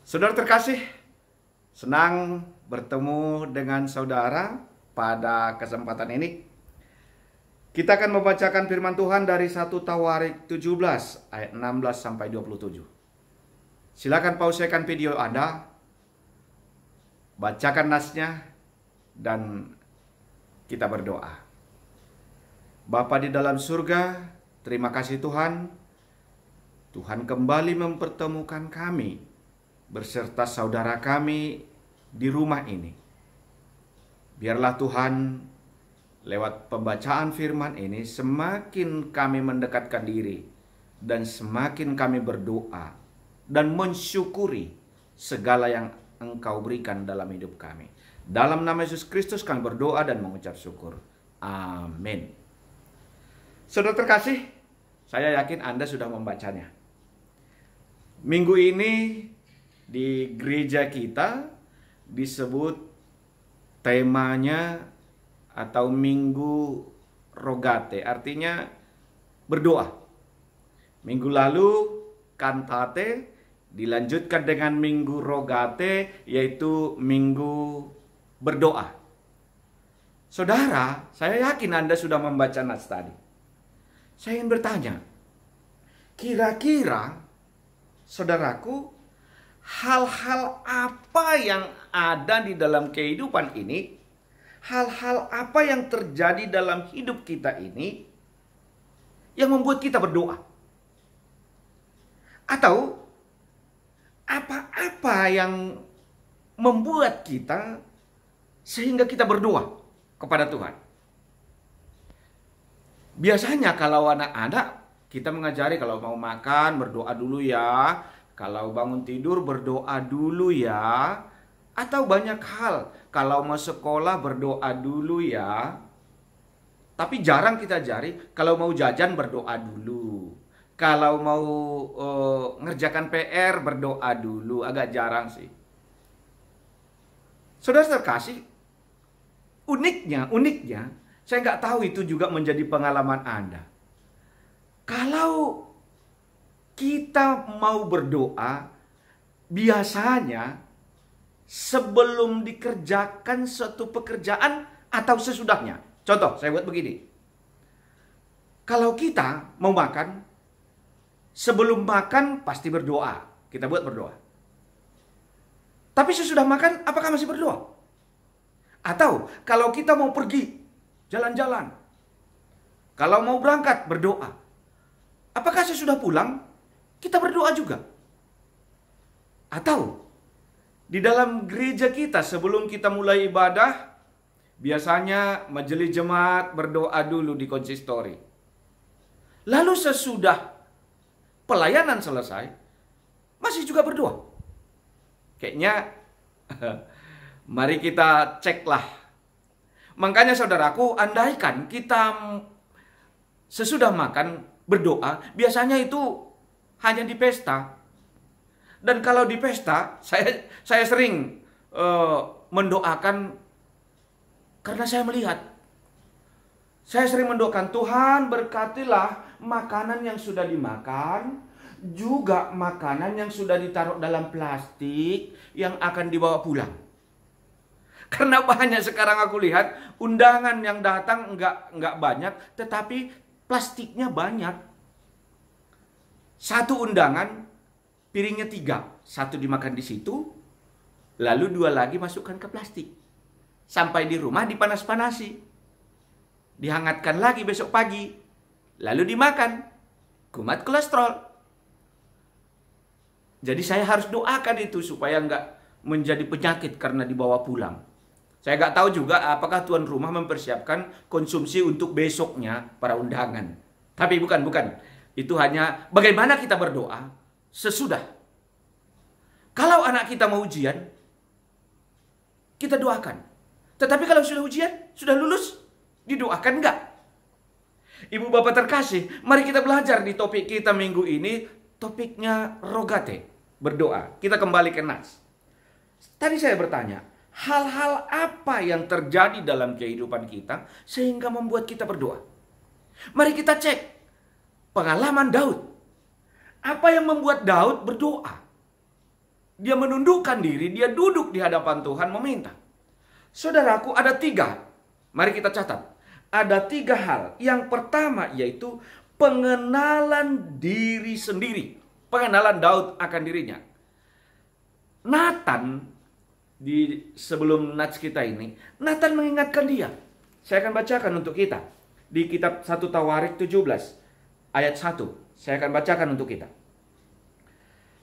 Saudara terkasih, senang bertemu dengan saudara pada kesempatan ini. Kita akan membacakan firman Tuhan dari 1 Tawarik 17 ayat 16 sampai 27. Silakan pausekan video Anda, bacakan nasnya, dan kita berdoa. Bapa di dalam surga, terima kasih Tuhan. Tuhan kembali mempertemukan kami beserta saudara kami di rumah ini. Biarlah Tuhan, lewat pembacaan firman ini, semakin kami mendekatkan diri dan semakin kami berdoa dan mensyukuri segala yang Engkau berikan dalam hidup kami. Dalam nama Yesus Kristus kami berdoa dan mengucap syukur. Amin. Saudara terkasih, saya yakin Anda sudah membacanya. Minggu ini di gereja kita disebut temanya atau Minggu Rogate, artinya berdoa. Minggu lalu kantate dilanjutkan dengan Minggu Rogate, yaitu Minggu berdoa. Saudara, saya yakin Anda sudah membaca nas tadi. Saya ingin bertanya, kira-kira saudaraku, hal-hal apa yang ada di dalam kehidupan ini, hal-hal apa yang terjadi dalam hidup kita ini yang membuat kita berdoa? Atau apa-apa yang membuat kita sehingga kita berdoa kepada Tuhan? Biasanya kalau anak-anak kita mengajari kalau mau makan berdoa dulu ya, kalau bangun tidur berdoa dulu ya, atau banyak hal kalau mau sekolah berdoa dulu ya. Tapi jarang kita ajari kalau mau jajan berdoa dulu, kalau mau ngerjakan PR berdoa dulu, agak jarang sih. Saudara terkasih, uniknya, saya nggak tahu itu juga menjadi pengalaman Anda. Kalau kita mau berdoa, biasanya sebelum dikerjakan suatu pekerjaan atau sesudahnya. Contoh, saya buat begini. Kalau kita mau makan, sebelum makan pasti berdoa. Kita buat berdoa. Tapi sesudah makan, apakah masih berdoa? Atau kalau kita mau pergi, jalan-jalan, kalau mau berangkat, berdoa. Apakah sesudah pulang, kita berdoa juga? Atau di dalam gereja kita sebelum kita mulai ibadah, biasanya majelis jemaat berdoa dulu di konsistori. Lalu sesudah pelayanan selesai, masih juga berdoa. Kayaknya mari kita ceklah. Makanya saudaraku, andaikan kita sesudah makan berdoa, biasanya itu hanya di pesta. Dan kalau di pesta, saya sering mendoakan karena saya melihat. Saya sering mendoakan, Tuhan berkatilah makanan yang sudah dimakan, juga makanan yang sudah ditaruh dalam plastik yang akan dibawa pulang. Karena banyak sekarang aku lihat undangan yang datang enggak banyak, tetapi plastiknya banyak. Satu undangan, piringnya 3. Satu dimakan di situ, lalu 2 lagi masukkan ke plastik. Sampai di rumah dipanas-panasi. Dihangatkan lagi besok pagi. Lalu dimakan. Kumat kolesterol. Jadi saya harus doakan itu supaya enggak menjadi penyakit karena dibawa pulang. Saya nggak tahu juga apakah tuan rumah mempersiapkan konsumsi untuk besoknya para undangan. Tapi bukan. Itu hanya bagaimana kita berdoa sesudah. Kalau anak kita mau ujian, kita doakan. Tetapi kalau sudah ujian, sudah lulus, didoakan enggak? Ibu bapak terkasih, mari kita belajar di topik kita minggu ini. Topiknya Rogate, berdoa. Kita kembali ke nas. Tadi saya bertanya, hal-hal apa yang terjadi dalam kehidupan kita sehingga membuat kita berdoa? Mari kita cek pengalaman Daud. Apa yang membuat Daud berdoa? Dia menundukkan diri, dia duduk di hadapan Tuhan meminta. Saudaraku, ada 3. Mari kita catat. Ada 3 hal. Yang pertama yaitu pengenalan diri sendiri. Pengenalan Daud akan dirinya. Nathan, sebelum nats kita ini, Nathan mengingatkan dia. Saya akan bacakan untuk kita. Di kitab 1 Tawarik 17, ayat 1. Saya akan bacakan untuk kita.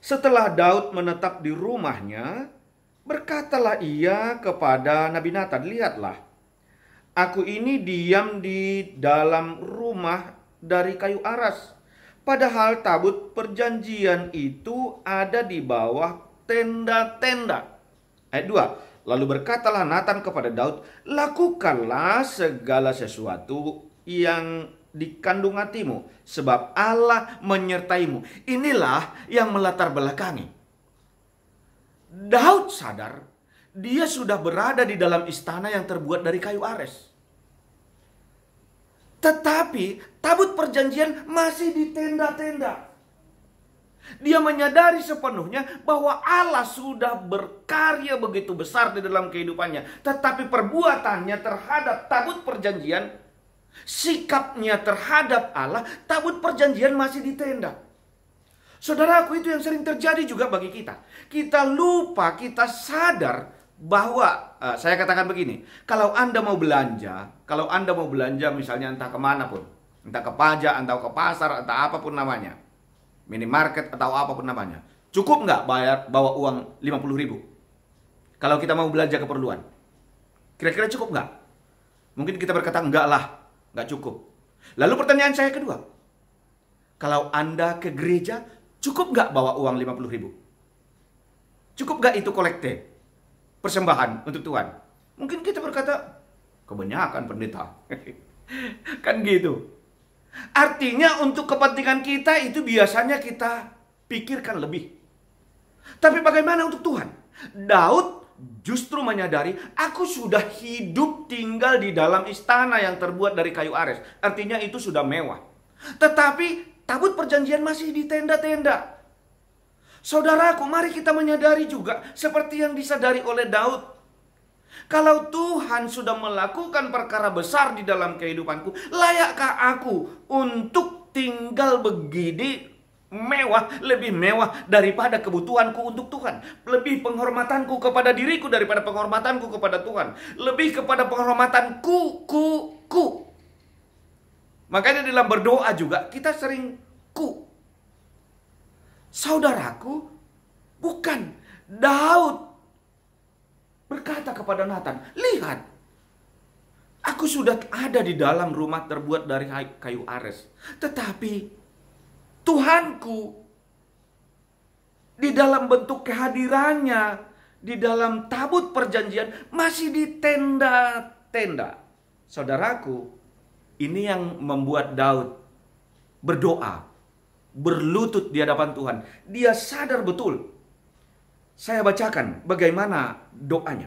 Setelah Daud menetap di rumahnya, berkatalah ia kepada Nabi Nathan, lihatlah, aku ini diam di dalam rumah dari kayu aras. Padahal tabut perjanjian itu ada di bawah tenda-tenda. Ayat 2. Lalu berkatalah Nathan kepada Daud, lakukanlah segala sesuatu yang di kandung hatimu, sebab Allah menyertaimu. Inilah yang melatar belakangi. Daud sadar, dia sudah berada di dalam istana yang terbuat dari kayu ares. Tetapi tabut perjanjian masih di tenda-tenda. Dia menyadari sepenuhnya bahwa Allah sudah berkarya begitu besar di dalam kehidupannya. Tetapi perbuatannya terhadap tabut perjanjian, sikapnya terhadap Allah, tabut perjanjian masih di tenda. Saudaraku, itu yang sering terjadi juga bagi kita. Kita lupa, kita sadar bahwa, saya katakan begini, kalau Anda mau belanja misalnya entah kemana pun, entah ke pajak, entah ke pasar, entah apapun namanya, minimarket atau apapun namanya, cukup nggak bawa uang 50.000? Kalau kita mau belanja keperluan, kira-kira cukup nggak? Mungkin kita berkata enggak lah, nggak cukup. Lalu pertanyaan saya kedua, kalau Anda ke gereja, cukup nggak bawa uang 50.000? Cukup nggak itu kolekte, persembahan untuk Tuhan? Mungkin kita berkata, kebanyakan pendeta. Kan gitu. Artinya untuk kepentingan kita itu biasanya kita pikirkan lebih. Tapi bagaimana untuk Tuhan? Daud justru menyadari, aku sudah hidup tinggal di dalam istana yang terbuat dari kayu ares. Artinya itu sudah mewah. Tetapi tabut perjanjian masih di tenda-tenda. Saudaraku, mari kita menyadari juga seperti yang disadari oleh Daud. Kalau Tuhan sudah melakukan perkara besar di dalam kehidupanku, layakkah aku untuk tinggal begini mewah, lebih mewah daripada kebutuhanku untuk Tuhan? Lebih penghormatanku kepada diriku daripada penghormatanku kepada Tuhan. Lebih kepada penghormatanku, ku. Makanya dalam berdoa juga kita sering ku. Saudaraku, bukan. Daud berkata kepada Nathan, lihat, aku sudah ada di dalam rumah terbuat dari kayu ares. Tetapi Tuhanku di dalam bentuk kehadirannya, di dalam tabut perjanjian, masih di tenda-tenda. Saudaraku, ini yang membuat Daud berdoa, berlutut di hadapan Tuhan. Dia sadar betul. Saya bacakan bagaimana doanya.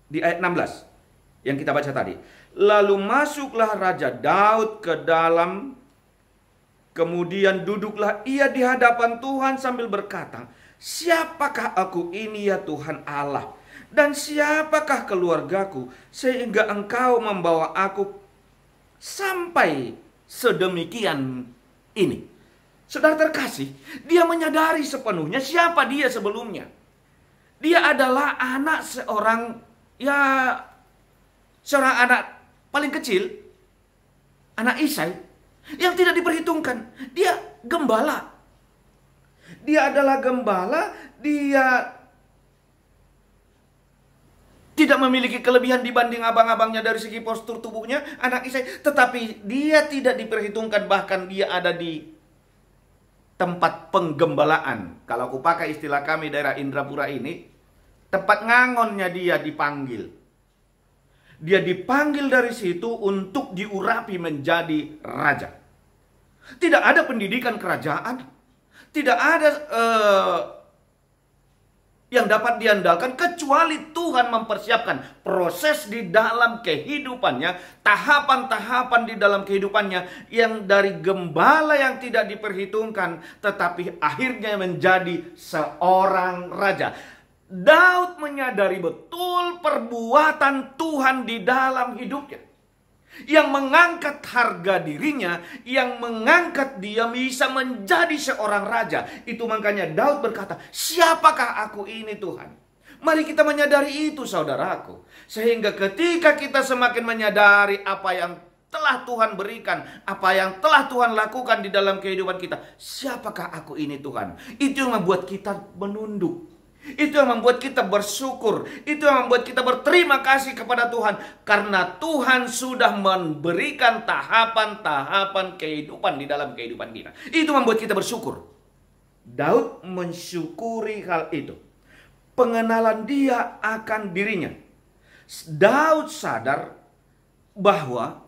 Di ayat 16 yang kita baca tadi. Lalu masuklah Raja Daud ke dalam, kemudian duduklah ia di hadapan Tuhan sambil berkata, siapakah aku ini ya Tuhan Allah? Dan siapakah keluargaku sehingga engkau membawa aku sampai sedemikian ini? Saudara terkasih, dia menyadari sepenuhnya siapa dia sebelumnya. Dia adalah anak seorang anak paling kecil, anak Isai, yang tidak diperhitungkan. Dia gembala. Dia adalah gembala, dia tidak memiliki kelebihan dibanding abang-abangnya dari segi postur tubuhnya, anak Isai. Tetapi dia tidak diperhitungkan, bahkan dia ada di tempat penggembalaan. Kalau aku pakai istilah kami daerah Indrapura ini, tempat ngangonnya dia dipanggil. Dia dipanggil dari situ untuk diurapi menjadi raja. Tidak ada pendidikan kerajaan. Tidak ada yang dapat diandalkan kecuali Tuhan mempersiapkan proses di dalam kehidupannya, tahapan-tahapan di dalam kehidupannya yang dari gembala yang tidak diperhitungkan, tetapi akhirnya menjadi seorang raja. Daud menyadari betul perbuatan Tuhan di dalam hidupnya, yang mengangkat harga dirinya, yang mengangkat dia bisa menjadi seorang raja. Itu makanya Daud berkata, siapakah aku ini Tuhan? Mari kita menyadari itu, saudaraku. Sehingga ketika kita semakin menyadari apa yang telah Tuhan berikan, apa yang telah Tuhan lakukan di dalam kehidupan kita, siapakah aku ini Tuhan? Itu yang membuat kita menunduk. Itu yang membuat kita bersyukur. Itu yang membuat kita berterima kasih kepada Tuhan. Karena Tuhan sudah memberikan tahapan-tahapan kehidupan di dalam kehidupan kita. Itu membuat kita bersyukur. Daud mensyukuri hal itu. Pengenalan dia akan dirinya. Daud sadar bahwa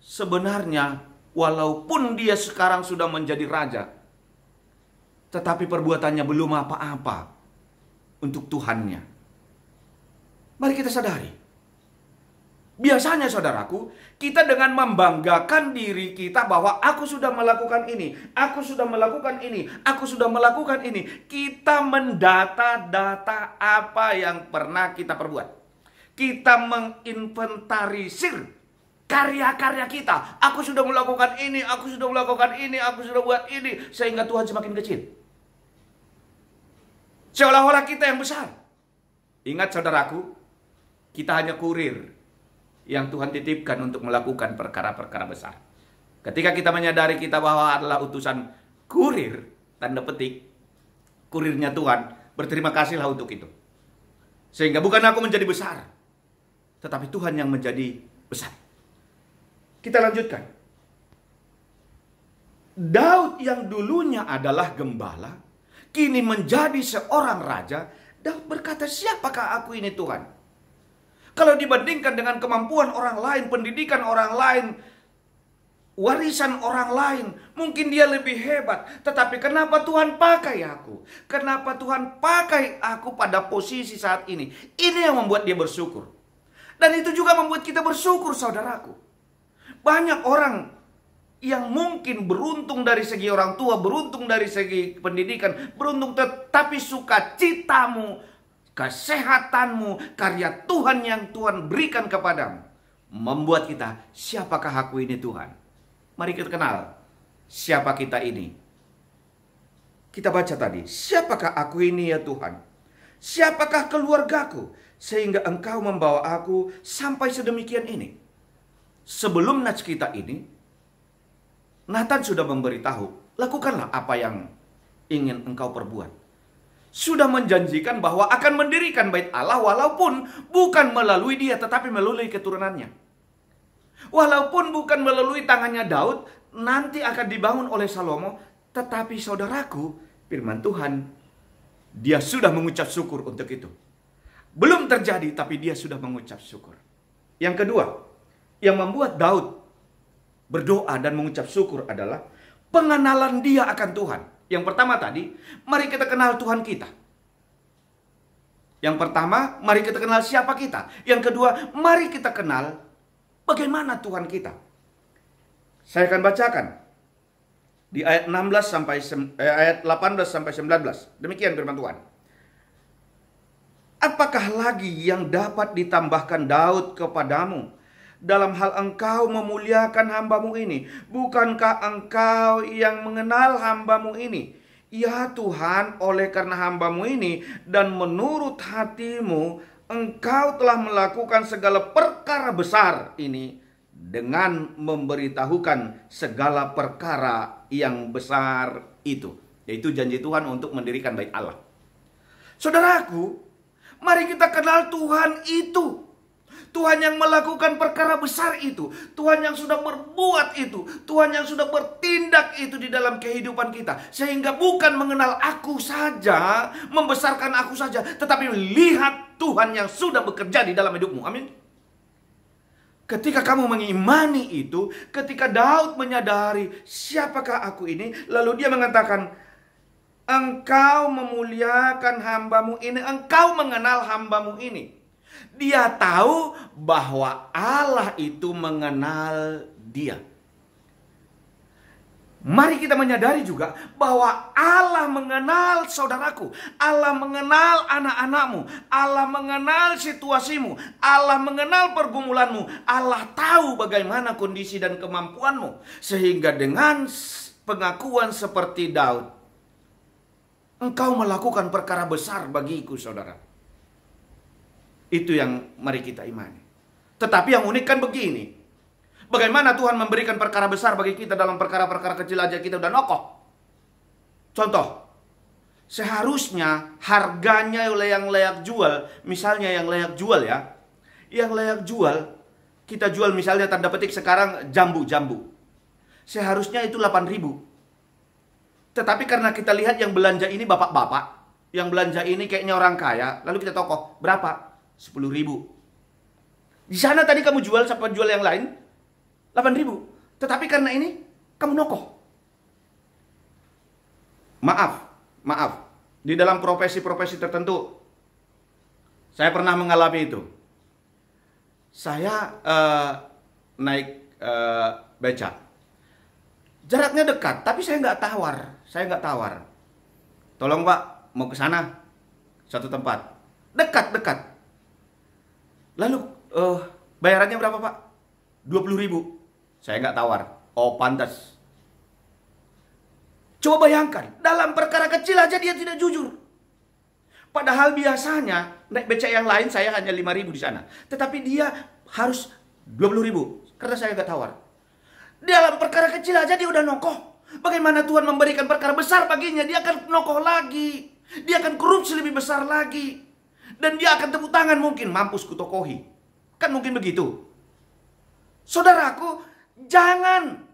sebenarnya walaupun dia sekarang sudah menjadi raja, tetapi perbuatannya belum apa-apa untuk Tuhannya. Mari kita sadari. Biasanya saudaraku, kita dengan membanggakan diri kita bahwa aku sudah melakukan ini, aku sudah melakukan ini, aku sudah melakukan ini. Kita mendata-data apa yang pernah kita perbuat. Kita menginventarisir karya-karya kita. Aku sudah melakukan ini, aku sudah melakukan ini, aku sudah buat ini. Sehingga Tuhan semakin kecil. Seolah-olah kita yang besar. Ingat saudaraku, kita hanya kurir yang Tuhan titipkan untuk melakukan perkara-perkara besar. Ketika kita menyadari kita bahwa adalah utusan kurir, tanda petik, kurirnya Tuhan, berterima kasihlah untuk itu. Sehingga bukan aku menjadi besar, tetapi Tuhan yang menjadi besar. Kita lanjutkan. Daud yang dulunya adalah gembala, kini menjadi seorang raja. Daud berkata, siapakah aku ini Tuhan? Kalau dibandingkan dengan kemampuan orang lain, pendidikan orang lain, warisan orang lain, mungkin dia lebih hebat. Tetapi kenapa Tuhan pakai aku? Kenapa Tuhan pakai aku pada posisi saat ini? Ini yang membuat dia bersyukur. Dan itu juga membuat kita bersyukur, saudaraku. Banyak orang yang mungkin beruntung dari segi orang tua, beruntung dari segi pendidikan, beruntung, tetapi sukacitamu, kesehatanmu, karya Tuhan yang Tuhan berikan kepadamu, membuat kita, siapakah aku ini Tuhan? Mari kita kenal siapa kita ini. Kita baca tadi, siapakah aku ini ya Tuhan? Siapakah keluargaku sehingga Engkau membawa aku sampai sedemikian ini? Sebelum nats kita ini, Nathan sudah memberitahu, lakukanlah apa yang ingin engkau perbuat. Sudah menjanjikan bahwa akan mendirikan bait Allah walaupun bukan melalui dia, tetapi melalui keturunannya. Walaupun bukan melalui tangannya Daud, nanti akan dibangun oleh Salomo. Tetapi saudaraku, firman Tuhan, dia sudah mengucap syukur untuk itu. Belum terjadi, tapi dia sudah mengucap syukur. Yang kedua, yang membuat Daud berdoa dan mengucap syukur adalah pengenalan dia akan Tuhan. Yang pertama tadi, mari kita kenal Tuhan kita. Yang pertama, mari kita kenal siapa kita. Yang kedua, mari kita kenal bagaimana Tuhan kita. Saya akan bacakan di ayat 18 sampai 19. Demikian firman Tuhan. Apakah lagi yang dapat ditambahkan Daud kepadamu dalam hal engkau memuliakan hambamu ini? Bukankah engkau yang mengenal hambamu ini? Ya Tuhan, oleh karena hambamu ini dan menurut hatimu, engkau telah melakukan segala perkara besar ini dengan memberitahukan segala perkara yang besar itu. Yaitu janji Tuhan untuk mendirikan bait Allah. Saudaraku, mari kita kenal Tuhan itu. Tuhan yang melakukan perkara besar itu. Tuhan yang sudah berbuat itu. Tuhan yang sudah bertindak itu di dalam kehidupan kita. Sehingga bukan mengenal aku saja, membesarkan aku saja, tetapi melihat Tuhan yang sudah bekerja di dalam hidupmu. Amin. Ketika kamu mengimani itu, ketika Daud menyadari siapakah aku ini, lalu dia mengatakan, engkau memuliakan hambamu ini, engkau mengenal hambamu ini. Dia tahu bahwa Allah itu mengenal dia. Mari kita menyadari juga bahwa Allah mengenal saudaraku, Allah mengenal anak-anakmu, Allah mengenal situasimu, Allah mengenal pergumulanmu, Allah tahu bagaimana kondisi dan kemampuanmu. Sehingga dengan pengakuan seperti Daud, engkau melakukan perkara besar bagiku, saudara. Itu yang mari kita imani. Tetapi yang unik kan begini. Bagaimana Tuhan memberikan perkara besar bagi kita dalam perkara-perkara kecil aja kita udah nokoh. Contoh, seharusnya harganya oleh yang layak jual, misalnya yang layak jual ya. Yang layak jual, kita jual misalnya tanda petik sekarang jambu-jambu. Seharusnya itu 8.000. Tetapi karena kita lihat yang belanja ini bapak-bapak, yang belanja ini kayaknya orang kaya, lalu kita tokoh, berapa? 10.000. Di sana tadi kamu jual sama jual yang lain 8.000. Tetapi karena ini kamu nokoh. Maaf. Di dalam profesi-profesi tertentu saya pernah mengalami itu. Saya naik beca. Jaraknya dekat, tapi saya nggak tawar. Tolong Pak, mau ke sana, satu tempat. Dekat. Lalu bayarannya berapa Pak? 20.000. Saya nggak tawar. Oh pantas. Coba bayangkan, dalam perkara kecil aja dia tidak jujur. Padahal biasanya naik becak yang lain saya hanya 5.000 di sana. Tetapi dia harus 20.000 karena saya nggak tawar. Dalam perkara kecil aja dia udah nokoh. Bagaimana Tuhan memberikan perkara besar baginya? Dia akan nokoh lagi. Dia akan korupsi lebih besar lagi. Dan dia akan tepuk tangan mungkin. Mampus kutokohi. Kan mungkin begitu. Saudaraku, jangan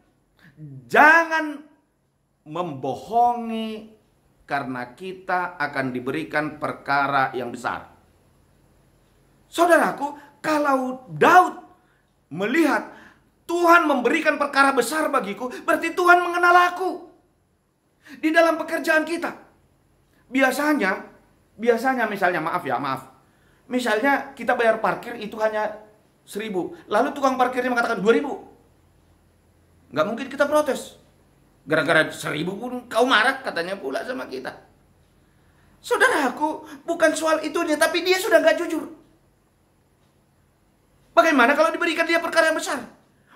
membohongi karena kita akan diberikan perkara yang besar. Saudaraku, kalau Daud melihat Tuhan memberikan perkara besar bagiku, berarti Tuhan mengenal aku. Di dalam pekerjaan kita, biasanya misalnya maaf. Misalnya kita bayar parkir itu hanya 1.000. Lalu tukang parkirnya mengatakan 2.000. Nggak mungkin kita protes. Gara-gara 1.000 pun kau marah, katanya pula sama kita. Saudaraku, bukan soal itunya, tapi dia sudah nggak jujur. Bagaimana kalau diberikan dia perkara yang besar?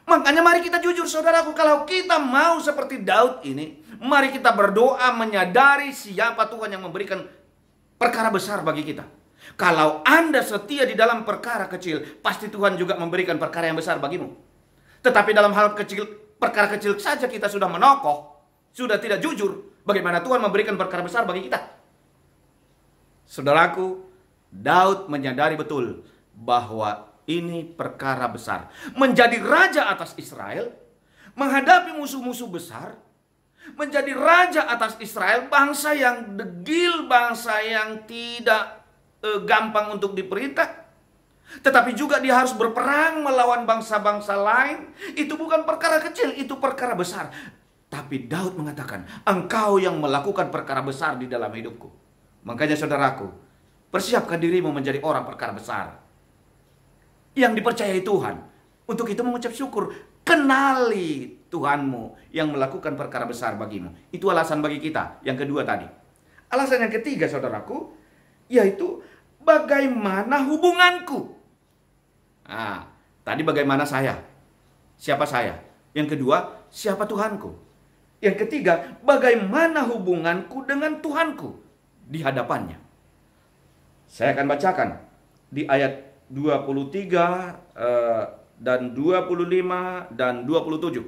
Makanya mari kita jujur, saudaraku. Kalau kita mau seperti Daud ini, mari kita berdoa menyadari siapa Tuhan yang memberikan perkara besar bagi kita. Kalau Anda setia di dalam perkara kecil, pasti Tuhan juga memberikan perkara yang besar bagimu. Tetapi dalam hal perkara kecil saja kita sudah menokoh, sudah tidak jujur, bagaimana Tuhan memberikan perkara besar bagi kita? Saudaraku, Daud menyadari betul bahwa ini perkara besar. Menjadi raja atas Israel, menghadapi musuh-musuh besar, menjadi raja atas Israel, bangsa yang degil, bangsa yang tidak gampang untuk diperintah. Tetapi juga dia harus berperang melawan bangsa-bangsa lain. Itu bukan perkara kecil, itu perkara besar. Tapi Daud mengatakan, engkau yang melakukan perkara besar di dalam hidupku. Makanya saudaraku, persiapkan dirimu menjadi orang perkara besar yang dipercayai Tuhan. Untuk itu mengucap syukur. Kenali Tuhanmu yang melakukan perkara besar bagimu. Itu alasan bagi kita. Yang kedua tadi. Alasan yang ketiga saudaraku, yaitu bagaimana hubunganku. Nah, tadi bagaimana saya? Siapa saya? Yang kedua, siapa Tuhanku? Yang ketiga, bagaimana hubunganku dengan Tuhanku di hadapannya. Saya akan bacakan di ayat 23 dan 25 dan 27.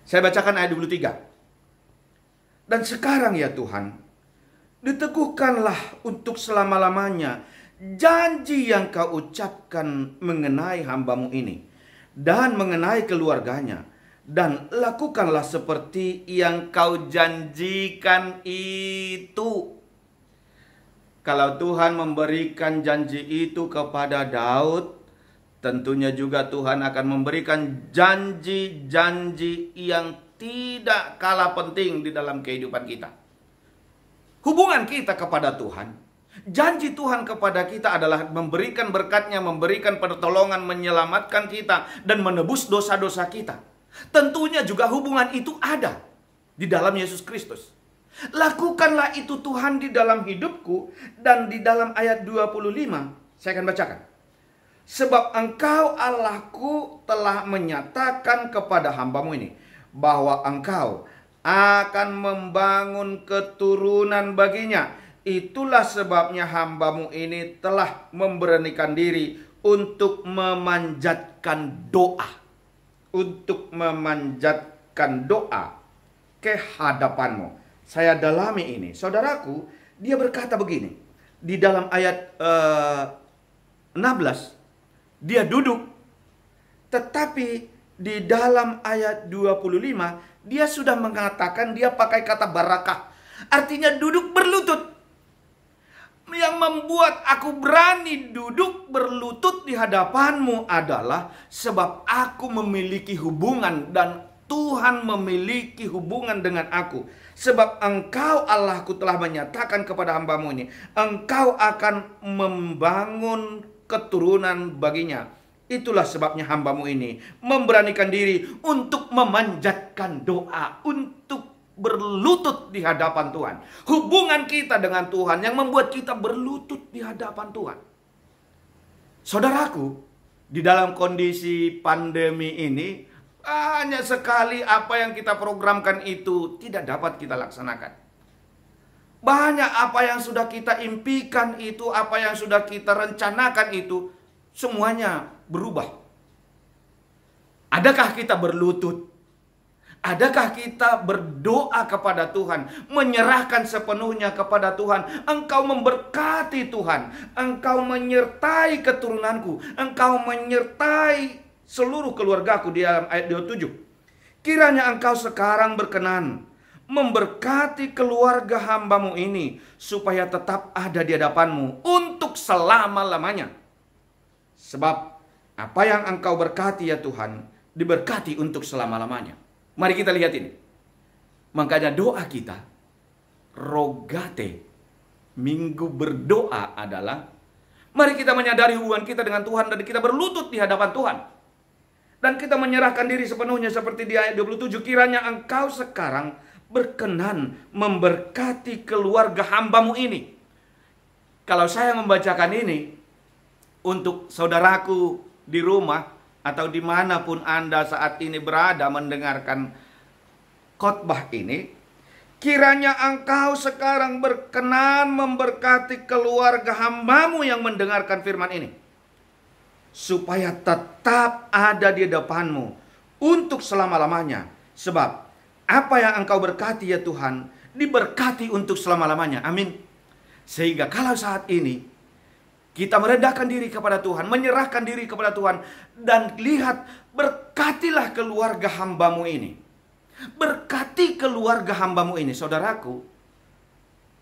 Saya bacakan ayat 23. Dan sekarang ya Tuhan, diteguhkanlah untuk selama-lamanya janji yang kau ucapkan mengenai hamba-Mu ini dan mengenai keluarganya, dan lakukanlah seperti yang kau janjikan itu. Kalau Tuhan memberikan janji itu kepada Daud, tentunya juga Tuhan akan memberikan janji-janji yang tidak kalah penting di dalam kehidupan kita. Hubungan kita kepada Tuhan, janji Tuhan kepada kita adalah memberikan berkat-Nya, memberikan pertolongan, menyelamatkan kita, dan menebus dosa-dosa kita. Tentunya juga hubungan itu ada di dalam Yesus Kristus. Lakukanlah itu Tuhan di dalam hidupku. Dan di dalam ayat 25, saya akan bacakan. Sebab Engkau Allahku telah menyatakan kepada hamba-Mu ini, bahwa Engkau akan membangun keturunan baginya. Itulah sebabnya hamba-Mu ini telah memberanikan diri untuk memanjatkan doa. Untuk memanjatkan doa ke hadapan-Mu. Saya dalami ini. Saudaraku, dia berkata begini. Di dalam ayat 16, dia duduk. Tetapi di dalam ayat 25, dia sudah mengatakan, dia pakai kata barakah. Artinya duduk berlutut. Yang membuat aku berani duduk berlutut di hadapan-Mu adalah sebab aku memiliki hubungan dan Tuhan memiliki hubungan dengan aku. Sebab Engkau Allahku telah menyatakan kepada hamba-Mu ini, Engkau akan membangun keturunan baginya. Itulah sebabnya hamba-Mu ini memberanikan diri untuk memanjatkan doa, untuk berlutut di hadapan Tuhan. Hubungan kita dengan Tuhan yang membuat kita berlutut di hadapan Tuhan. Saudaraku, di dalam kondisi pandemi ini, banyak sekali apa yang kita programkan itu tidak dapat kita laksanakan. Banyak apa yang sudah kita impikan itu, apa yang sudah kita rencanakan itu, semuanya berubah. Adakah kita berlutut? Adakah kita berdoa kepada Tuhan, menyerahkan sepenuhnya kepada Tuhan? Engkau memberkati Tuhan, Engkau menyertai keturunanku, Engkau menyertai seluruh keluargaku. Di dalam ayat 27, kiranya Engkau sekarang berkenan memberkati keluarga hamba-Mu ini, supaya tetap ada di hadapan-Mu untuk selama-lamanya. Sebab apa yang Engkau berkati ya Tuhan, diberkati untuk selama-lamanya. Mari kita lihat ini. Makanya doa kita, rogate, minggu berdoa adalah, mari kita menyadari hubungan kita dengan Tuhan dan kita berlutut di hadapan Tuhan. Dan kita menyerahkan diri sepenuhnya seperti di ayat 27. Kiranya Engkau sekarang berkenan memberkati keluarga hamba-Mu ini. Kalau saya membacakan ini untuk saudaraku di rumah, atau dimanapun Anda saat ini berada mendengarkan khotbah ini, kiranya Engkau sekarang berkenan memberkati keluarga hamba-Mu yang mendengarkan firman ini, supaya tetap ada di hadapan-Mu untuk selama-lamanya. Sebab apa yang Engkau berkati ya Tuhan, diberkati untuk selama-lamanya. Amin. Sehingga kalau saat ini kita merendahkan diri kepada Tuhan, menyerahkan diri kepada Tuhan, dan lihat, berkatilah keluarga hamba-Mu ini. Berkati keluarga hamba-Mu ini. Saudaraku,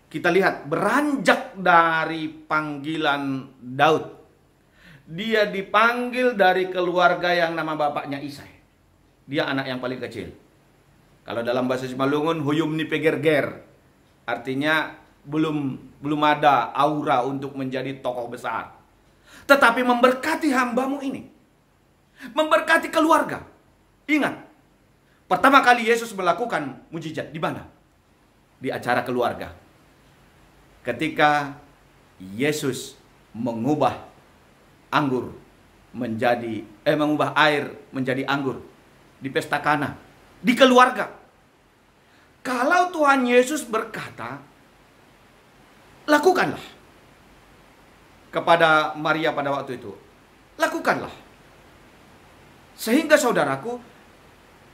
kita lihat beranjak dari panggilan Daud. Dia dipanggil dari keluarga yang nama bapaknya Isai. Dia anak yang paling kecil. Kalau dalam bahasa Simalungun, huyum ni pegerger. Artinya belum ada aura untuk menjadi tokoh besar. Tetapi memberkati hamba-Mu ini, memberkati keluarga. Ingat, pertama kali Yesus melakukan mujizat di mana? Di acara keluarga. Ketika Yesus mengubah mengubah air menjadi anggur di pesta Kana, di keluarga. Kalau Tuhan Yesus berkata, lakukanlah kepada Maria pada waktu itu, lakukanlah. Sehingga saudaraku,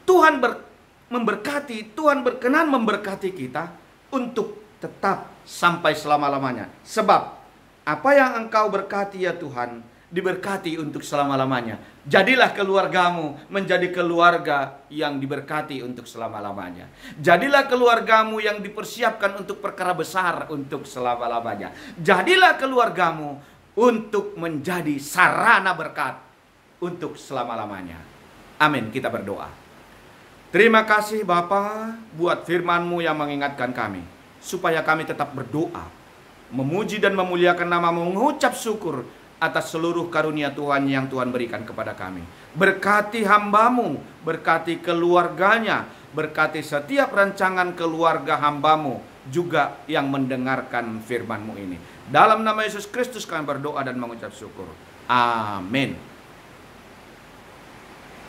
Tuhan memberkati, Tuhan berkenan memberkati kita untuk tetap sampai selama-lamanya. Sebab apa yang Engkau berkati ya Tuhan, diberkati untuk selama-lamanya. Jadilah keluargamu menjadi keluarga yang diberkati untuk selama-lamanya. Jadilah keluargamu yang dipersiapkan untuk perkara besar untuk selama-lamanya. Jadilah keluargamu untuk menjadi sarana berkat untuk selama-lamanya. Amin. Kita berdoa. Terima kasih Bapa buat firman-Mu yang mengingatkan kami, supaya kami tetap berdoa, memuji dan memuliakan nama-Mu, mengucap syukur atas seluruh karunia Tuhan yang Tuhan berikan kepada kami. Berkati hamba-Mu, berkati keluarganya, berkati setiap rancangan keluarga hamba-Mu juga yang mendengarkan firman-Mu ini. Dalam nama Yesus Kristus kami berdoa dan mengucap syukur. Amin.